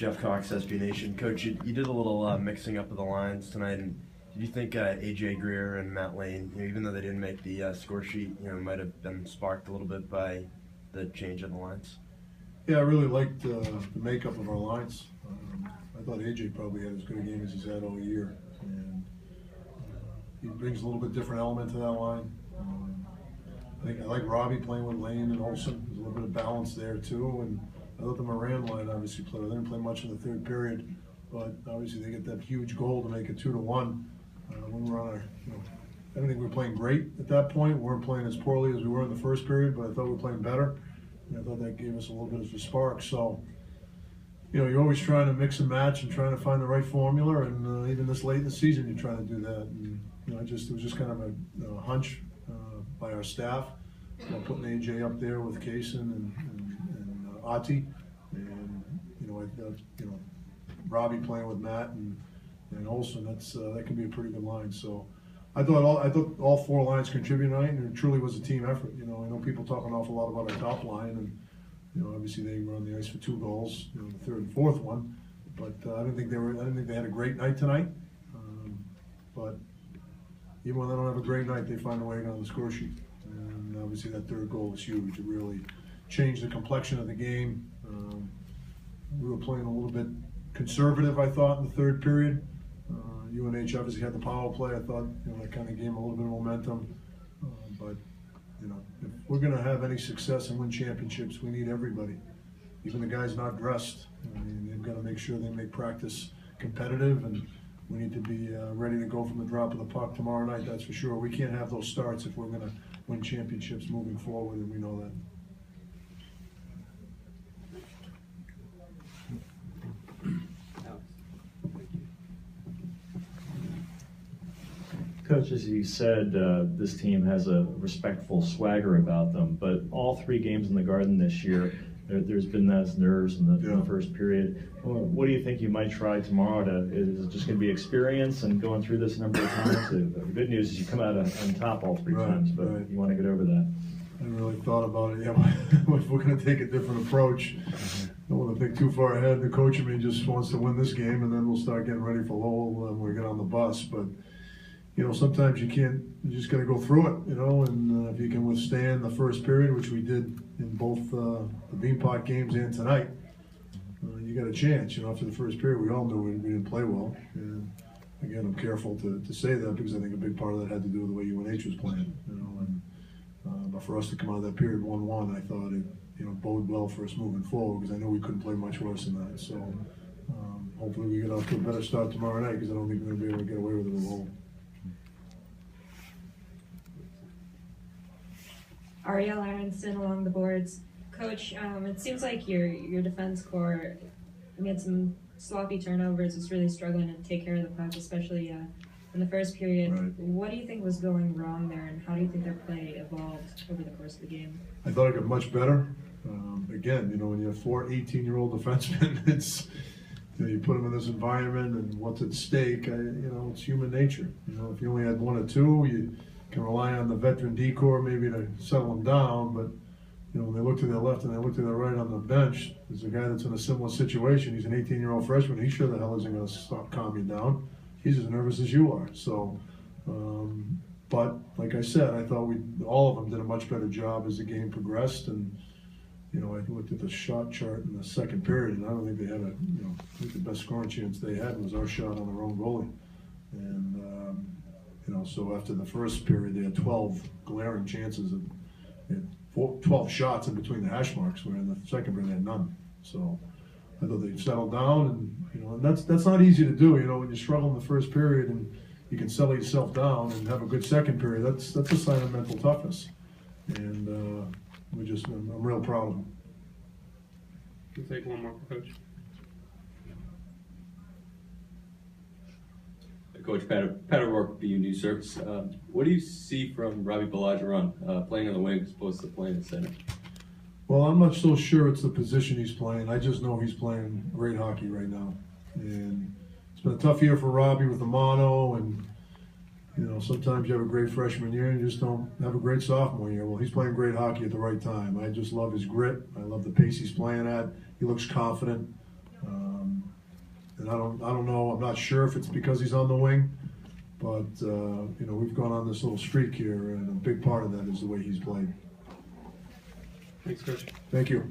Jeff Cox, SB Nation. Coach, you did a little mixing up of the lines tonight, and did you think A.J. Greer and Matt Lane, even though they didn't make the score sheet, might have been sparked a little bit by the change in the lines? Yeah, I really liked the makeup of our lines. I thought A.J. probably had as good a game as he's had all year, and he brings a little bit different element to that line. I like Robbie playing with Lane and Olsen. There's a little bit of balance there too, and I thought the Moran line obviously played. They didn't play much in the third period, but obviously they get that huge goal to make it 2-1. When we're on our, I don't think we were playing great at that point. We weren't playing as poorly as we were in the first period, but I thought we were playing better. And I thought that gave us a little bit of a spark. So, you're always trying to mix and match and trying to find the right formula. And even this late in the season, you're trying to do that. And it was just kind of a hunch by our staff, putting AJ up there with Kaysen and Ati, and Robbie playing with Matt and Olsen. That can be a pretty good line. So I thought all four lines contributed tonight, and it truly was a team effort. I know people talk an awful lot about our top line, and obviously they were on the ice for 2 goals, the third and fourth one. But I didn't think they had a great night tonight. But even when they don't have a great night, they find a way to get on the score sheet. And obviously that third goal was huge. It really changed the complexion of the game. We were playing a little bit conservative, I thought, in the third period. UNH obviously had the power play. I thought that kind of gave them a little bit of momentum. But if we're going to have any success and win championships, we need everybody, even the guys not dressed. They've got to make sure they make practice competitive, and we need to be ready to go from the drop of the puck tomorrow night. That's for sure. We can't have those starts if we're going to win championships moving forward, and we know that. Coach, as you said, this team has a respectful swagger about them, but all 3 games in the Garden this year, there's been those nerves in the first period. What do you think you might try tomorrow? Is it just going to be experience and going through this a number of times? The good news is you come out on top all 3 times, but you want to get over that. I haven't really thought about it. If we're going to take a different approach, I don't want to think too far ahead. The coach in me just wants to win this game, and then we'll start getting ready for Lowell when we get on the bus. But sometimes you just got to go through it, and if you can withstand the first period, which we did in both the Beanpot games and tonight, you got a chance. After the first period, we all knew we didn't play well. And again, I'm careful to say that because I think a big part of that had to do with the way UNH was playing, but for us to come out of that period 1-1, I thought it bode well for us moving forward because I know we couldn't play much worse than that. So hopefully we get off to a better start tomorrow night because I don't think we're going to be able to get away with it at all. Ariel Aronson along the boards. Coach, it seems like your defense core made some sloppy turnovers. It's really struggling to take care of the puck, especially in the first period. Right. What do you think was going wrong there, and how do you think their play evolved over the course of the game? I thought it got much better. Again, when you have 4 18-year-old defensemen, it's you put them in this environment, and what's at stake. It's human nature. If you only had 1 or 2, you can rely on the veteran decor maybe to settle them down, but when they look to their left and they look to their right on the bench, there's a guy that's in a similar situation. He's an 18-year-old freshman. He sure the hell isn't going to calm you down. He's as nervous as you are. So, but like I said, I thought all of them did a much better job as the game progressed. And I looked at the shot chart in the second period, and I don't think they had I think the best scoring chance they had was our shot on their own goalie. And so after the first period, they had 12 glaring chances and 12 shots in between the hash marks, where in the second period they had none. So I thought they settled down, and that's not easy to do. When you struggle in the first period and you can settle yourself down and have a good second period, that's a sign of mental toughness. And I'm real proud of them. We'll take one more, Coach. Coach Pat O'Rourke, BU News Service. What do you see from Robbie Balageron playing on the wing as opposed to playing in center? Well, I'm not so sure it's the position he's playing. I just know he's playing great hockey right now. And it's been a tough year for Robbie with the mono, and sometimes you have a great freshman year and you just don't have a great sophomore year. Well, he's playing great hockey at the right time. I just love his grit. I love the pace he's playing at. He looks confident. And I don't know. I'm not sure if it's because he's on the wing, but we've gone on this little streak here, and a big part of that is the way he's played. Thanks, Coach. Thank you.